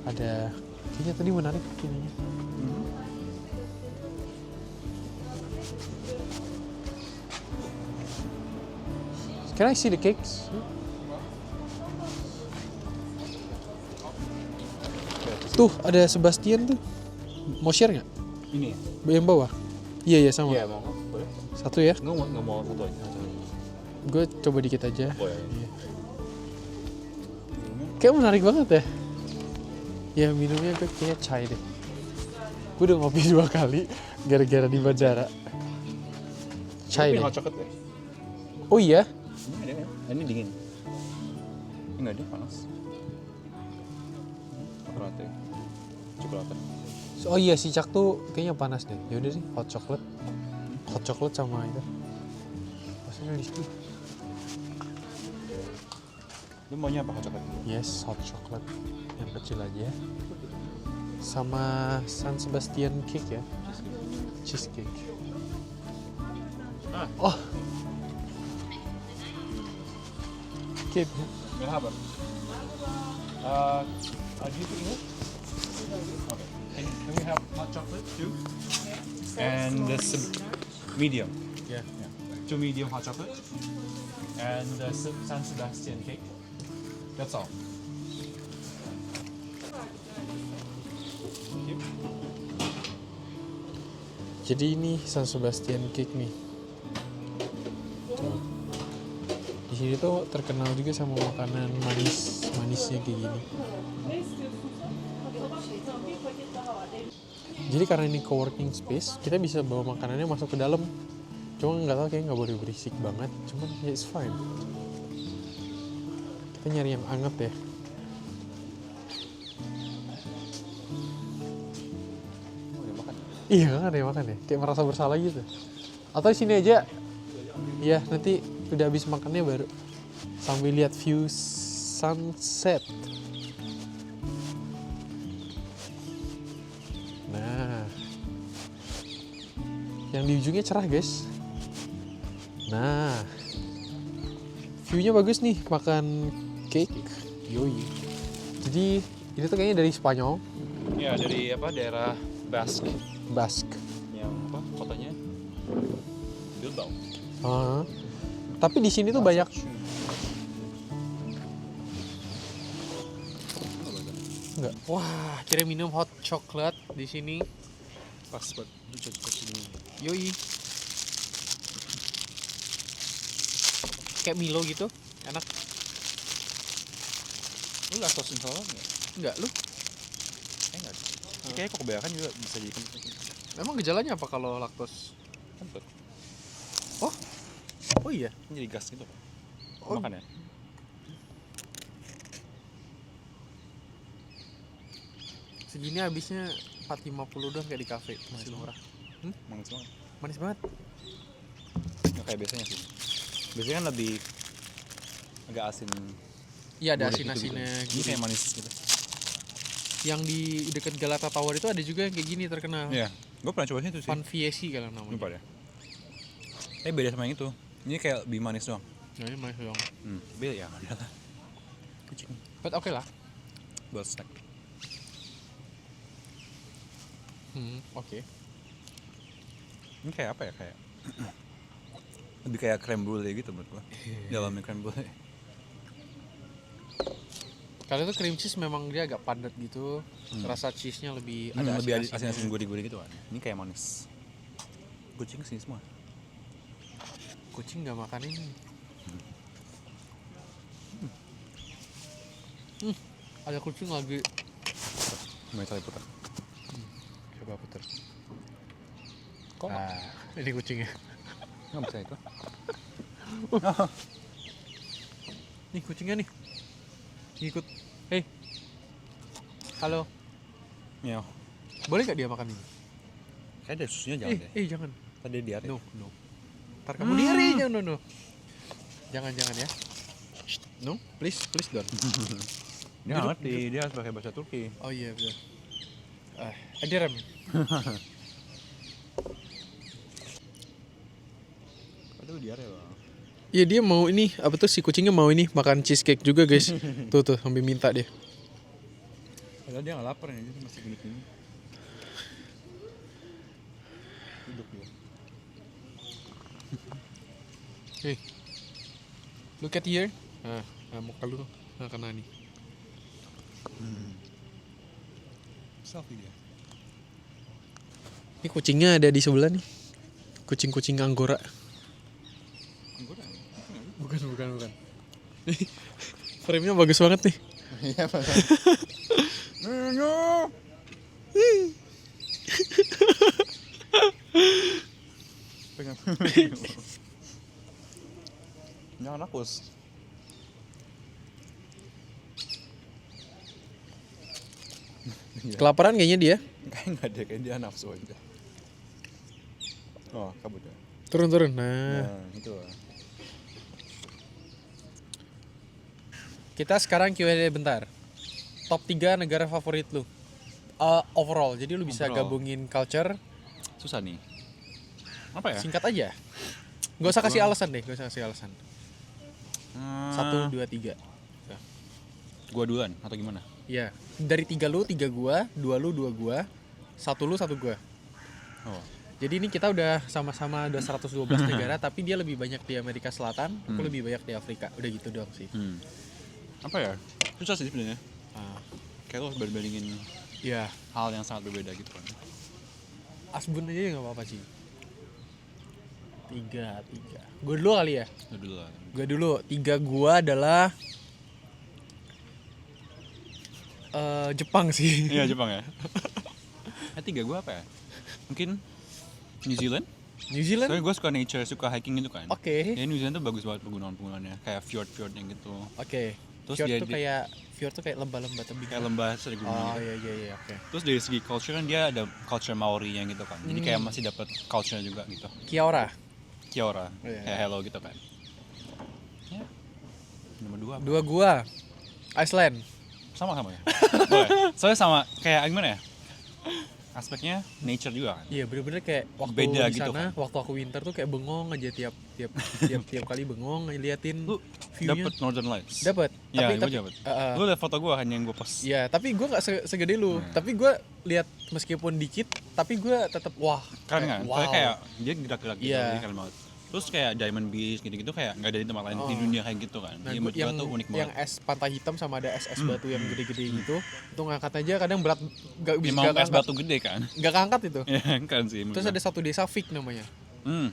Ada kayaknya tadi menarik ininya. Can I see the cakes? Tuh, ada Sebastian tuh. Mau share nggak? Ini. Yang bawah? Iya, sama. Iya mau boleh. Satu ya. Nggak mau satu aja. Gue coba dikit aja. Oh ya. Iya. Kayak menarik banget ya. Ya minumnya gue kayak chai deh. Gue udah ngopi 2 kali gara-gara di bandara. Chai deh. Hot chocolate ya? Oh iya? Ini ada kan? Ini dingin. Enggak ada panas. Chocolate. Chocolate. Oh iya si Cak tuh kayaknya panas deh. Ya udah sih hot chocolate. Hot chocolate sama itu. Maksudnya di situ. Lu maunya apa hot chocolate? Yes, hot chocolate yang kecil aja. Sama San Sebastian cake ya. Cheesecake. Oh. Cake. Merhaba. Do you speak English? Okay. Can we have hot chocolate too? And this medium. Yeah. Yeah. 2 medium hot chocolate and the San Sebastian cake. That's all. Thank you. Jadi ini San Sebastian cake nih. Tuh. Di sini tuh terkenal juga sama makanan manisnya kayak gini. Jadi karena ini coworking space, kita bisa bawa makanannya masuk ke dalam. Cuma nggak tahu, kayaknya nggak boleh berisik banget. Cuman ya it's fine. Kita nyari yang anget ya. Iya kan ada yang makan ya, kayak merasa bersalah gitu. Atau sini aja, ya nanti udah habis makannya baru sambil lihat view sunset. Nah, yang di ujungnya cerah guys. Nah, viewnya bagus nih, makan cake. Yoi. Jadi ini tuh kayaknya dari Spanyol. Ya dari apa daerah Basque Basque. yang apa kotanya Bilbao. Tapi di sini tuh banyak. Enggak. Wah, kira minum hot chocolate di sini. Pas buat cocok ini. Yoi. Kayak Milo gitu, enak. Lu laktos intoleran nggak? Enggak lu? Enggak. Kayaknya kok kebanyakan juga bisa jadi Emang gejalanya apa kalau laktos? kentut. Oh iya. Jadi gas gitu. Oh. Makan ya? Segini habisnya 450 doang kayak di kafe, masih murah. Manis banget. Manis banget. Nggak kayak biasanya sih. Biasanya kan lebih agak asin. Iya, ada gurih gitu. asin-asinnya Ini gurih. kayak manis gitu. Yang di dekat Galata Tower itu ada juga yang kayak gini terkenal. Iya. Gue pernah cobain itu sih. Van Fiesi kalau namanya. Lupa deh. Beda sama yang itu. Ini kayak lebih manis doang. Nah, ini manis dong. Beda ya, ada lah. Kucing. But oke lah. Buat snack. Oke. Ini kayak apa ya? Kayak lebih kayak creme brulee gitu menurut gua. Dalamnya creme brulee. Kalau itu cream cheese memang dia agak padat gitu. Rasa cheese-nya lebih ada Lebih asin-asinnya. asin-asin gurih-gurih gitu kan. Ini kayak manis. Kucing sini semua. Kucing nggak makan ini. Ada kucing lagi. Main tali putar. Coba putar. Kok? Ini kucingnya. Nggak bisa itu. Nih kucingnya nih. Ngikut. Hei. Halo. Miau. Boleh nggak dia makan ini? Kayak ada susunya jangan deh. Jangan. Tadi diare. No. Ntar kamu diare, jangan, no. Jangan ya. Shh, no, please don't. Dia nggak ngerti, dia harus pakai bahasa Turki. Oh iya betul. Adirem. Aduh diare loh. Iya dia mau ini, apa tuh si kucingnya mau ini makan cheesecake juga guys. tuh sambil minta dia. Padahal dia nggak lapar ya, dia masih gini-gini. Duduk dia. Hey, look at here. Muka lu kena nih. Selfie dia. Ini kucingnya ada di sebelah nih. Kucing-kucing Anggora. Anggora? Bukan. Frame-nya bagus banget nih. Iya benar. Pengen. Jangan hapus. Kelaparan kayaknya dia. Kayak nggak ada, kayak dia nafsu aja. Oh, kabut ya. Turun. Nah, Itu. kita sekarang Q&A bentar. Top 3 negara favorit lu. Overall. Jadi lu bisa Overall. gabungin culture. Susah nih. Apa ya? Singkat aja. Gak usah kasih alasan deh, 1, 2, 3. Gua duluan atau gimana? Iya. Dari 3 lu, 3 gua, 2 lu, 2 gua, 1 lu, 1 gua. Oh. Jadi ini kita udah sama-sama udah 112 negara, tapi dia lebih banyak di Amerika Selatan, aku lebih banyak di Afrika. Udah gitu doang sih. Apa ya? Susah sih sebenarnya. Ah, Kayak lo harus bandingin ya, hal yang sangat berbeda gitu kan. Asbun aja nggak apa-apa sih. 3. Gue dulu kali ya. Lo dulu lah. Gue dulu. 3 gue adalah Jepang sih. Iya Jepang ya. 3 gue apa ya? Mungkin New Zealand. New Zealand? Soalnya gue suka nature, suka hiking gitu kan. Oke. Ya New Zealand tuh bagus banget penggunaannya, kayak fjord-fjordnya gitu. Oke. Terus Fjord tuh kayak lembah-lembah tebing. Kayak lembah terus ada gunungnya. Oh iya, oke. Terus dari segi culture kan dia ada culture Maori yang gitu kan. Jadi kayak masih dapat culture juga gitu. Kia Kia ora, Iya. kayak hello gitu kan. Ya. Nomor 2 apa? 2 gua Iceland. Sama ya. Boleh. Soalnya sama kayak gimana ya? Aspeknya nature juga kan. Iya bener-bener kayak waktu Beda di gitu sana, kan. waktu aku winter tuh kayak bengong aja tiap kali bengong ngeliatin Lu view-nya. dapet Northern Lights. Dapet. Iya, tapi gue dapet. uh, Lu liat foto gue hanya yang gue post. Iya, tapi gue nggak segede lu. Tapi gue lihat meskipun dikit, tapi gue tetap wah. Keren kan? Wow. Soalnya kayak dia gerak-gerak gitu, Iya. jadi keren banget. Terus kayak Diamond Beach gitu-gitu kayak nggak ada di tempat lain di dunia kayak gitu kan. Nah, Jadi menurut gue tuh unik yang banget. es pantai hitam sama ada es batu yang gede-gede gitu, itu ngangkat aja kadang berat, nggak bisa Emang es keangkat. batu gede kan? Nggak keangkat itu. Iya keren sih. Terus ada satu desa Fik namanya.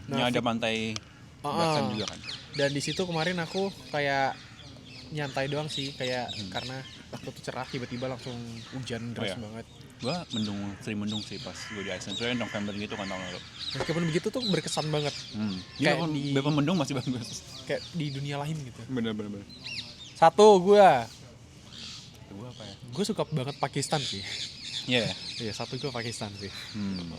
yang ada pantai Batam juga kan. Dan di situ kemarin aku kayak nyantai doang sih, kayak karena waktu itu cerah tiba-tiba langsung hujan deras iya. banget. Gue sering mendung sih pas gue di Iceland. Soalnya November gitu kan tahun lalu. Meskipun begitu tuh berkesan banget, Dia Kayak di- beberapa mendung masih bagus. kayak di dunia lain gitu. Bener. 1 gua Gue apa ya? gue suka banget Pakistan sih. Iya. Iya, 1 gue Pakistan sih. Hmm.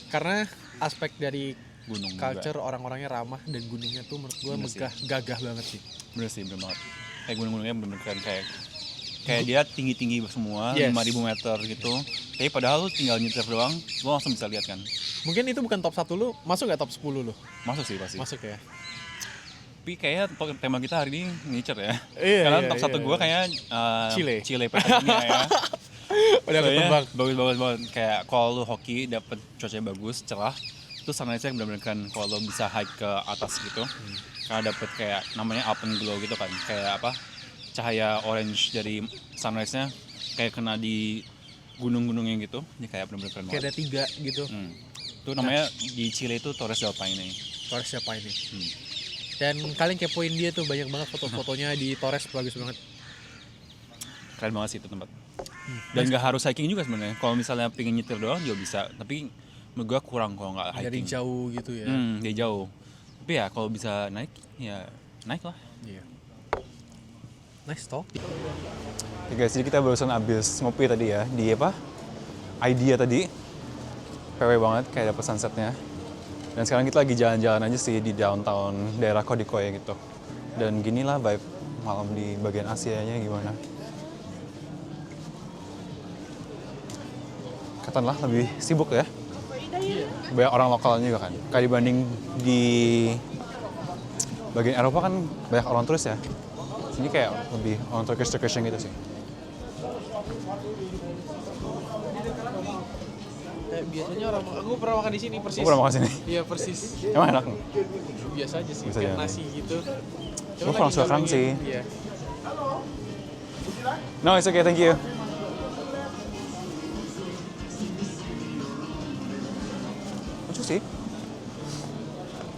Karena aspek dari Gunung culture juga. orang-orangnya ramah dan gunungnya tuh menurut gue Bener sih. megah, gagah banget sih. Bener sih, bener banget. Kayak gunung-gunungnya bener keren kayak dia tinggi-tinggi semua, Yes. 5.000 meter gitu. Tapi padahal lu tinggal nyetir doang, lu langsung bisa lihat kan. Mungkin itu bukan top 1 lu, masuk gak top 10 lu? Masuk sih pasti. Masuk ya? Tapi kayaknya tema kita hari ini nature ya. Iya, Karena iya, top 1 iya, gue iya. kayak Chile. Pertamina ya. Udah Soalnya ketebak. bagus banget. Kayak kalau lu hoki dapet cuacanya bagus, cerah, itu sunrise-nya bener-bener kan kalau lu bisa hike ke atas gitu. Karena dapet kayak namanya alpenglow gitu kan. Kayak apa? Cahaya orange dari sunrise-nya kayak kena di gunung-gunungnya gitu. Ini kayak bener-bener keren Kayak banget. ada 3 gitu. Itu namanya di Chile itu Torres del Paine. Torres siapa ini? Dan kalian kepoin dia tuh, banyak banget foto-fotonya di Torres, bagus banget. Keren banget sih itu tempat. Dan nggak harus hiking juga sebenarnya. Kalau misalnya pengen nyetir doang juga bisa. Tapi menurut gue kurang kalau nggak hiking. Dari jauh gitu ya. Dari jauh. Tapi ya kalau bisa naik, ya naik lah. Iya. Nice talk. Ya guys, jadi kita barusan abis ngopi tadi ya di apa? Idea tadi. PW banget kayak dapet sunsetnya. Dan sekarang kita lagi jalan-jalan aja sih di downtown daerah Kodikoe gitu. Dan ginilah vibe malam di bagian Asianya gimana. Katakanlah lebih sibuk ya. Banyak orang lokalnya juga kan. Kayak dibanding di bagian Eropa kan banyak orang turis ya. Sini kayak lebih orang Turkish gitu sih. Biasanya orang, aku pernah makan di sini persis. Gue pernah makan sini. Iya persis. Emang enak? Biasa aja sih, Biasa kayak aja. nasi gitu. Gue kurang suka kerang sih. Iya. No, it's okay, thank you. Lucu sih.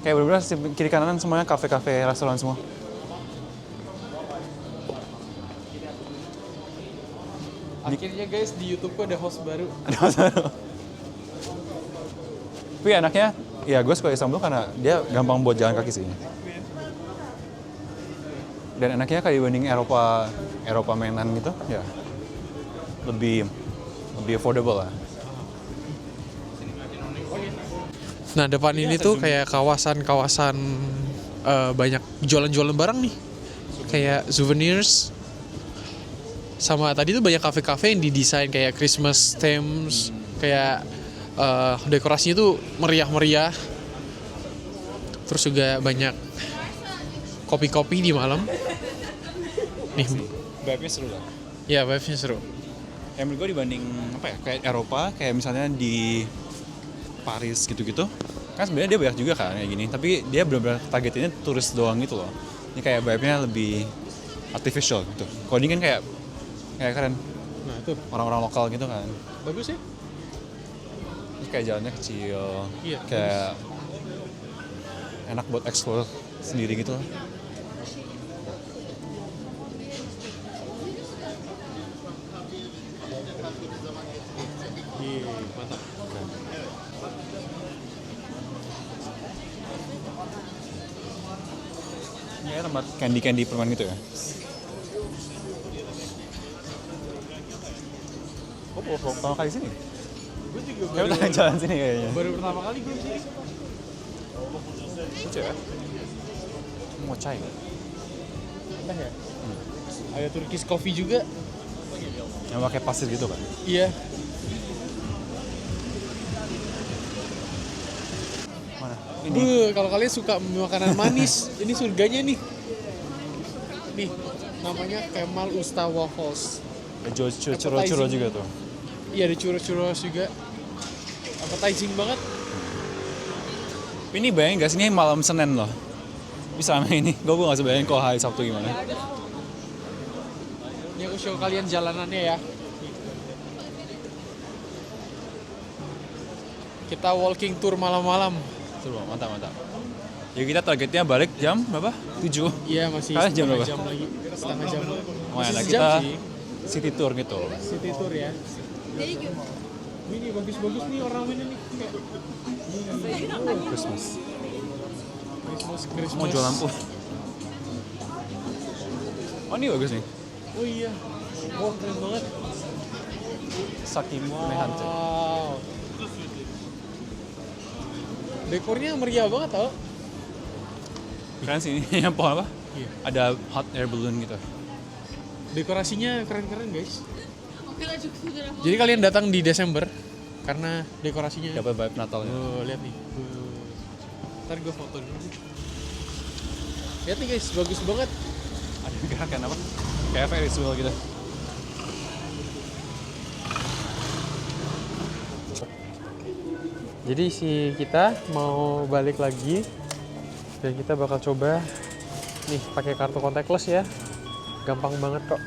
Kayak bener-bener kiri kanan semuanya kafe-kafe, restoran semua. Akhirnya guys di YouTube-ku ada host baru. Ada masalah. Tapi enaknya, ya gue suka Istanbul karena dia gampang buat jalan kaki sih. Dan enaknya kayak dibanding Eropa mainan gitu, ya lebih affordable lah. Nah depan ini tuh kayak kawasan-kawasan banyak jualan-jualan barang nih, kayak souvenirs. Sama tadi tuh banyak kafe-kafe yang didesain kayak Christmas themes, kayak dekorasinya tuh meriah-meriah. Terus juga banyak kopi-kopi di malam. Nih, Vibe-nya seru lah. ya vibes-nya seru. Yang menurut gue dibanding apa ya, kayak Eropa, kayak misalnya di Paris gitu-gitu. Kan sebenarnya dia banyak juga kan kayak gini, tapi dia benar-benar targetinnya turis doang gitu loh. Ini kayak vibe-nya lebih artificial gitu. Kalau ini kan kayak keren, Nah itu orang-orang lokal gitu kan. bagus ya. Terus kayak jalannya kecil, Iya, kayak enak buat explore sendiri gitu. Iya, mantap. Ini kayak tempat candy permen gitu ya. Oh, pertama kali sini? Gue juga Kayak udah jalan sini kayaknya. baru pertama kali gue sih. Lucu ya? Mau chai? Entah ya. Ada Turkish coffee juga. Yang pakai pasir gitu kan? Iya. Mana? Ini. Kalau kalian suka makanan manis, ini surganya nih. Nih, namanya Kemal Usta Waffles. Churro juga tuh. Iya, ada churros juga. Appetizing banget. Ini bayangin gak sih, ini malam Senin loh. Bisa sama ini. Gue gak bisa bayangin kalau hari Sabtu gimana. Ini aku show kalian jalanannya ya. Kita walking tour malam-malam. Seru, mantap. Jadi kita targetnya balik jam berapa? 7. Iya, masih Kalian jam setengah berapa? jam lagi. Setengah jam. Lumayan lah, Masih kita sejam sih. city tour gitu. City tour ya. Ini bagus-bagus nih ornamennya nih. Kayak Christmas. Christmas. Mau jual lampu. Oh ini bagus nih. Oh iya. Wah, keren banget. Sakimu Mehante. Wow. Dekornya meriah banget tau. Keren sih ini. Yang pohon apa? Iya. Ada hot air balloon gitu. Dekorasinya keren-keren guys. Jadi kalian datang di Desember karena dekorasinya. Dapat vibe Natalnya. Oh, lihat nih. Ntar gue foto dulu. Lihat nih guys, bagus banget. Ada gerakan apa? Kayak Ferris wheel gitu. Jadi kita mau balik lagi dan kita bakal coba nih pakai kartu contactless ya. Gampang banget kok.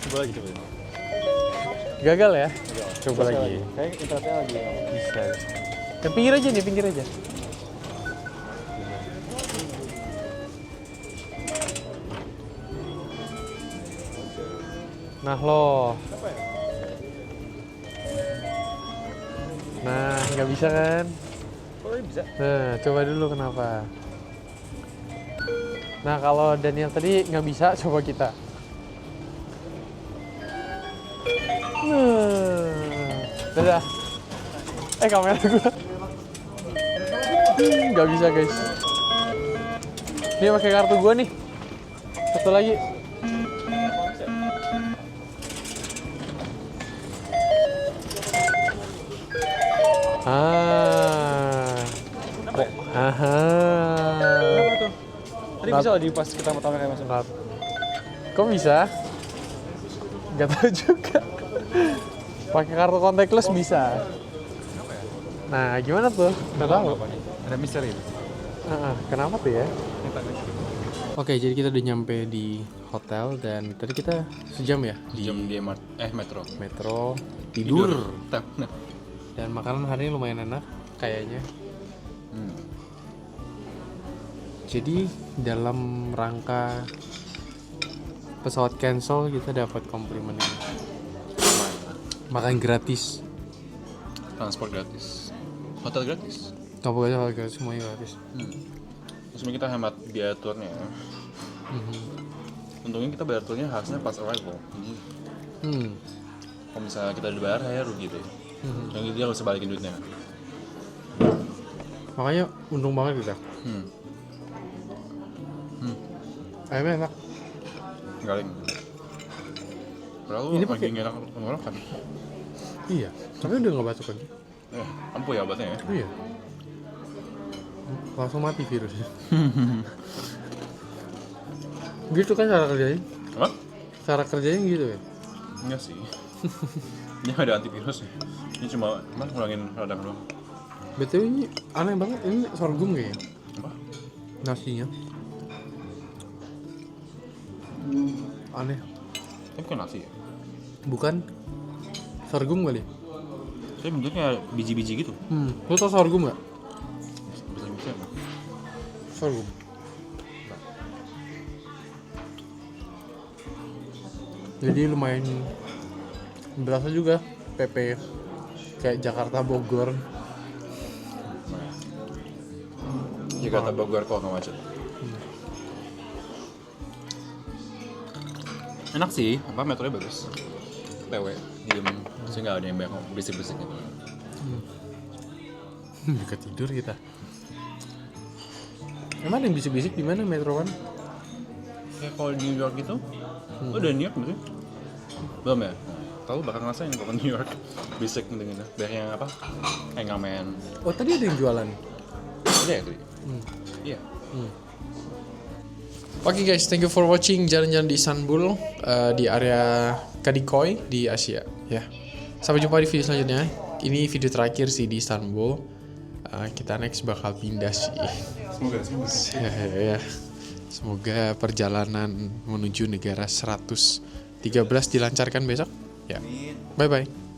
Coba lagi coba. Gagal ya? Coba lagi. Kayak internetnya lagi. Bisa. Ke pinggir aja nih, pinggir aja. Nah loh. Nah, nggak bisa kan? Oh ini bisa. Nah, coba dulu kenapa. Nah, kalau Daniel tadi nggak bisa, coba kita. Dadah. Kamera gua. Nggak bisa guys. Ini pakai kartu gua nih. Satu lagi. Aha. Kenapa tuh? Tadi bisa loh di pas kita pertama kali masuk. Kok bisa? Gak tahu juga. Pakai kartu contactless bisa. Nah, gimana tuh? Gak tahu. Ada misteri. Kenapa tuh ya? Oke, jadi kita udah nyampe di hotel dan tadi kita sejam ya di Jam di metro. metro tidur. Tap. Dan makanan hari ini lumayan enak kayaknya. Jadi dalam rangka pesawat cancel kita dapat komplimen ini. Makan gratis. Transport gratis. Hotel gratis. Pokoknya hal gratis, semuanya gratis. Terus kita hemat biaya turnya. Untungnya kita bayar turnya harusnya pas arrival. Jadi kalau misalnya kita udah bayar, ya rugi deh. Yang dia harus balikin duitnya. Makanya untung banget kita. Ayamnya enak. Galing. Padahal Ini lagi pakai- nggak enak tenggorokan. Iya, tapi udah nggak batuk lagi. Ampuh ya obatnya ya. Iya. Langsung mati virusnya. Gitu kan cara kerjanya? Apa? Cara kerjanya gitu ya? Enggak sih. Ini ada antivirus. Ini cuma ngurangin radang doang. BTW ini aneh banget, ini sorghum kayaknya. Apa? Nasinya. Aneh. Tapi bukan nasi ya? Bukan sorghum kali. Tapi bentuknya biji-biji gitu. Lu tau sorghum nggak? Bisa bisa emang. Sorghum. Jadi lumayan berasa juga PP kayak Jakarta Bogor. Jakarta Bogor kok nggak macet. Enak sih, apa metronya bagus. PW, diem, sih nggak ada yang banyak berisik-berisik gitu. Bisa tidur kita. Emang ada yang bisik-bisik di mana Metro One? Kayak kalau di New York gitu, udah New York berarti? Belum ya? Tahu bakal ngerasain kalau New York bisik gitu-gitu. Banyak yang apa? Kayak ngamen. Oh tadi ada yang jualan. Ada ya tadi? Iya. Oke guys, thank you for watching jalan-jalan di Istanbul di area Kadıköy di Asia ya. Sampai jumpa di video selanjutnya. Ini video terakhir sih di Istanbul. Kita next bakal pindah sih. Semoga. Ya. Semoga perjalanan menuju negara 113 dilancarkan besok. Ya. Bye bye.